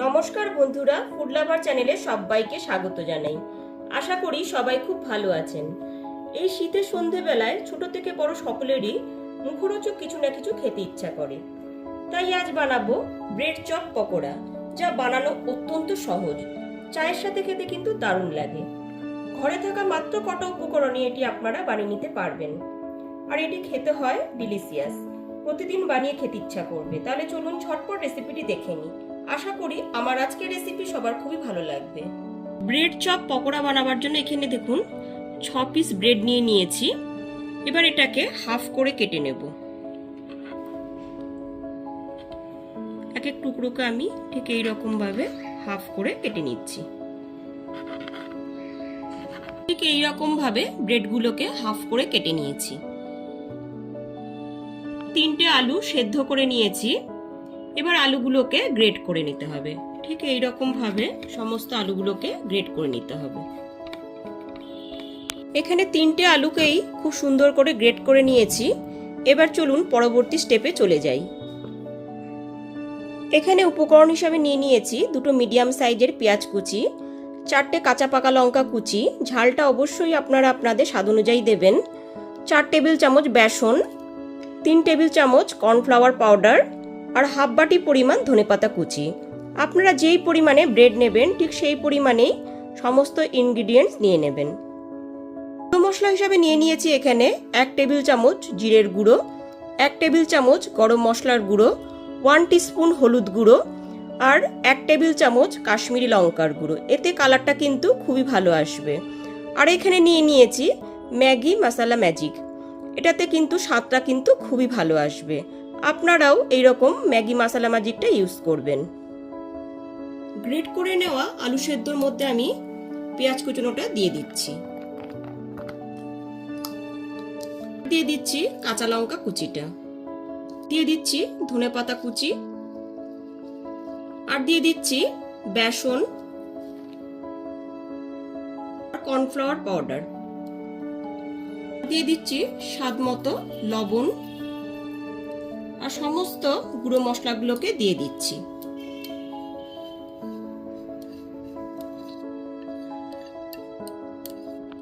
নমস্কার বন্ধুরা, food lover চ্যানেলে সবাইকে স্বাগত জানাই। আশা করি সবাই খুব ভালো আছেন। এই শীতের সন্ধেবেলায় ছোট থেকে বড় সকলেরই মুখরোচক কিছু না কিছু খেতে ইচ্ছা করে। তাই আজ বানাবো ব্রেড চপ পকোড়া, যা বানানো অত্যন্ত সহজ। চায়ের সাথে খেতে কিন্তু দারুণ লাগে। ঘরে থাকা মাত্র কটা উপকরণে এটি আপনারা বানিয়ে নিতে পারবেন। আর এটি খেতে হয় ডিলিশিয়াস। প্রতিদিন বানিয়ে খেতে ইচ্ছা করবে। তাহলে চলুন ঝটপট রেসিপিটি দেখে নিই। আশা করি আমার আজকের রেসিপি সবার খুবই ভালো লাগবে। ব্রেড চপ পকোড়া বানাবার জন্য এখানে দেখুন 6 পিস ব্রেড নিয়ে নিয়েছি। এবার এটাকে হাফ করে কেটে নেব। এক এক টুকরোকে আমি ঠিক এইরকম ভাবে হাফ করে কেটে নিচ্ছি। ঠিক এইরকম ভাবে ব্রেডগুলোকে হাফ করে কেটে নিয়েছি। 3টে আলু সেদ্ধ করে নিয়েছি। এবার আলুগুলোকে গ্রেট করে নিতে হবে। ঠিক এইরকম ভাবে সমস্ত আলুগুলোকে গ্রেট করে নিতে হবে। এখানে 3টে আলুকেই খুব সুন্দর করে গ্রেট করে নিয়েছি। এবার চলুন পরবর্তী স্টেপে চলে যাই। এখানে উপকরণ হিসাবে নিয়ে নিয়েছি 2টো মিডিয়াম সাইজের পেঁয়াজ কুচি, 4টে কাঁচা পাকা লঙ্কা কুচি, ঝালটা অবশ্যই আপনারা আপনাদের স্বাদ অনুযায়ী দেবেন, 4 টেবিল চামচ বেসন, 3 টেবিল চামচ কর্নফ্লাওয়ার পাউডার আর হাফ বাটি পরিমাণ ধনেপাতা কুচি। আপনারা যেই পরিমাণে ব্রেড নেবেন ঠিক সেই পরিমাণেই সমস্ত ইনগ্রিডিয়েন্টস নিয়ে নেবেন। মশলা হিসাবে নিয়ে নিয়েছি এখানে 1 টেবিল চামচ জিরের গুঁড়ো, 1 টেবিল চামচ গরম মশলার গুঁড়ো, 1 টিস্পুন হলুদ গুঁড়ো আর 1 টেবিল চামচ কাশ্মীরি লঙ্কার গুঁড়ো। এতে কালারটা কিন্তু খুবই ভালো আসবে। আর এখানে নিয়ে নিয়েছি ম্যাগি মশলা ম্যাজিক। এটাতে কিন্তু স্বাদটা কিন্তু খুবই ভালো আসবে। আপনারাও এইরকম ম্যাগি মশলা ম্যাজিকটা ইউজ করবেন। গ্রেট করে নেওয়া আলু সেদ্ধর মধ্যে আমি পেঁয়াজ কুচনোটা দিয়ে দিচ্ছি। দিয়ে দিচ্ছি কাঁচা লঙ্কা কুচিটা, দিয়ে দিচ্ছি ধনেপাতা কুচি আর দিয়ে দিচ্ছি বেসন আর কর্নফ্লাওয়ার পাউডার, দিয়ে দিচ্ছি স্বাদ মতো লবণ আর সমস্ত গুঁড়ো মশলাগুলোকে দিয়ে দিচ্ছি।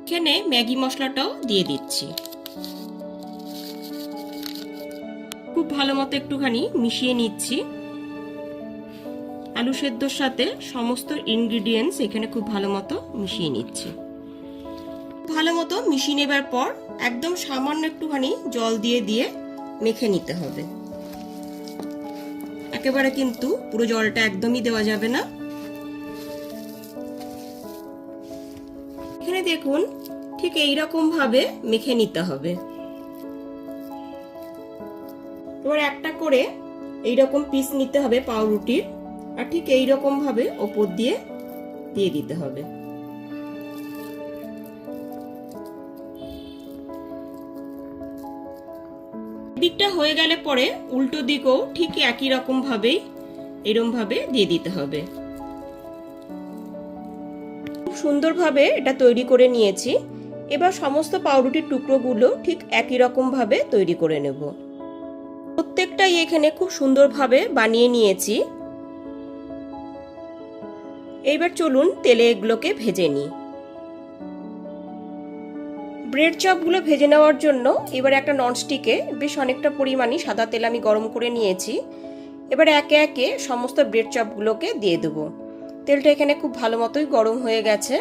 এখানে ম্যাগি মশলাটাও দিয়ে দিচ্ছি। খুব ভালো মতো একটুখানি মিশিয়ে নিচ্ছি। আলু সেদ্ধর সাথে সমস্ত ইনগ্রিডিয়েন্টস এখানে খুব ভালো মতো মিশিয়ে নিচ্ছি। ভালো মতো মিশিয়ে নেবার পর একদম সামান্য একটুখানি জল দিয়ে দিয়ে মেখে নিতে হবে। একেবারে কিন্তু পুরো জলটা একদমই দেওয়া যাবে না। এখানে দেখুন ঠিক এইরকম ভাবে মেখে নিতে হবে। এবার একটা করে এইরকম পিস নিতে হবে পাউরুটির আর ঠিক এইরকম ভাবে ওপর দিয়ে দিয়ে দিতে হবে। দিকটা হয়ে গেলে পরে উল্টো দিকও ঠিক একই রকম ভাবেই এরকম ভাবে দিয়ে দিতে হবে। খুব সুন্দরভাবে এটা তৈরি করে নিয়েছি। এবার সমস্ত পাউরুটির টুকরোগুলো ঠিক একই রকম ভাবে তৈরি করে নেব। প্রত্যেকটাই এখানে খুব সুন্দরভাবে বানিয়ে নিয়েছি। এইবার চলুন তেলে এগুলোকে ভেজে নিই। ব্রেড চপগুলো ভেজে নেওয়ার জন্য এবার একটা ননস্টিকে বেশ অনেকটা পরিমাণে সাদা তেল আমি গরম করে নিয়েছি। এবার একে একে সমস্ত ব্রেড চপগুলোকে দিয়ে দেবো। তেলটা এখানে খুব ভালো মতোই গরম হয়ে গেছে।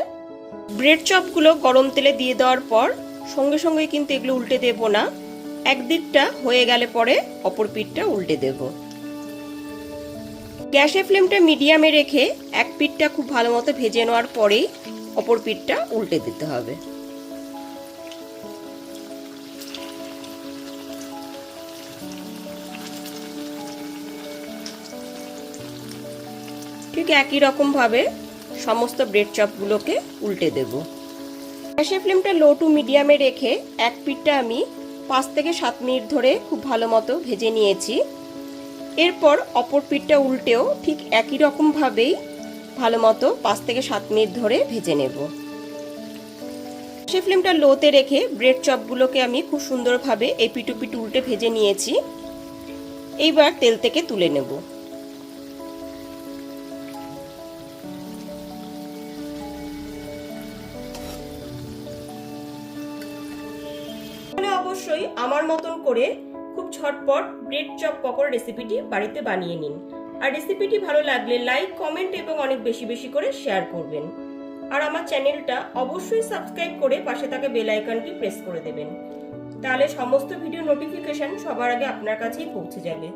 ব্রেড চপগুলো গরম তেলে দিয়ে দেওয়ার পর সঙ্গে সঙ্গে কিন্তু এগুলো উল্টে দেব না। একদিকটা হয়ে গেলে পরে অপর পিঠটা উল্টে দেব। গ্যাসের ফ্লেমটা মিডিয়ামে রেখে এক পিঠটা খুব ভালো মতো ভেজে নেওয়ার পরেই অপর পিঠটা উল্টে দিতে হবে। ঠিক একই রকম ভাবে সমস্ত ব্রেড চপগুলোকে উল্টে দেব। গ্যাসের ফ্লেমটা লো টু মিডিয়ামে রেখে এক পিঠটা আমি 5 থেকে 7 মিনিট ধরে খুব ভালো মতো ভেজে নিয়েছি। এরপর অপর পিঠটা উল্টেও ঠিক একই রকম ভাবেই ভালো মতো 5 থেকে 7 মিনিট ধরে ভেজে নেব। গ্যাসের ফ্লেমটা লোতে রেখে ব্রেড চপগুলোকে আমি খুব সুন্দরভাবে এপিট ওপিট উল্টে ভেজে নিয়েছি। এইবার তেল থেকে তুলে নেব। অবশ্যই আমার মতন করে খুব ঝটপট ব্রেড চপ পকোড়া রেসিপিটি বাড়িতে বানিয়ে নিন। আর রেসিপিটি ভালো লাগলে লাইক, কমেন্ট এবং অনেক বেশি বেশি করে শেয়ার করবেন। আর আমার চ্যানেলটা অবশ্যই সাবস্ক্রাইব করে পাশে থাকা বেল আইকনটি প্রেস করে দেবেন, তাহলে সমস্ত ভিডিও নোটিফিকেশন সবার আগে আপনার কাছেই পৌঁছে যাবে।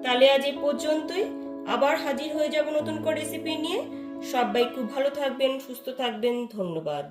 তাহলে আজ এই পর্যন্তই, আবার হাজির হয়ে যাব নতুন করে রেসিপি নিয়ে। সবাই খুব ভালো থাকবেন, সুস্থ থাকবেন। ধন্যবাদ।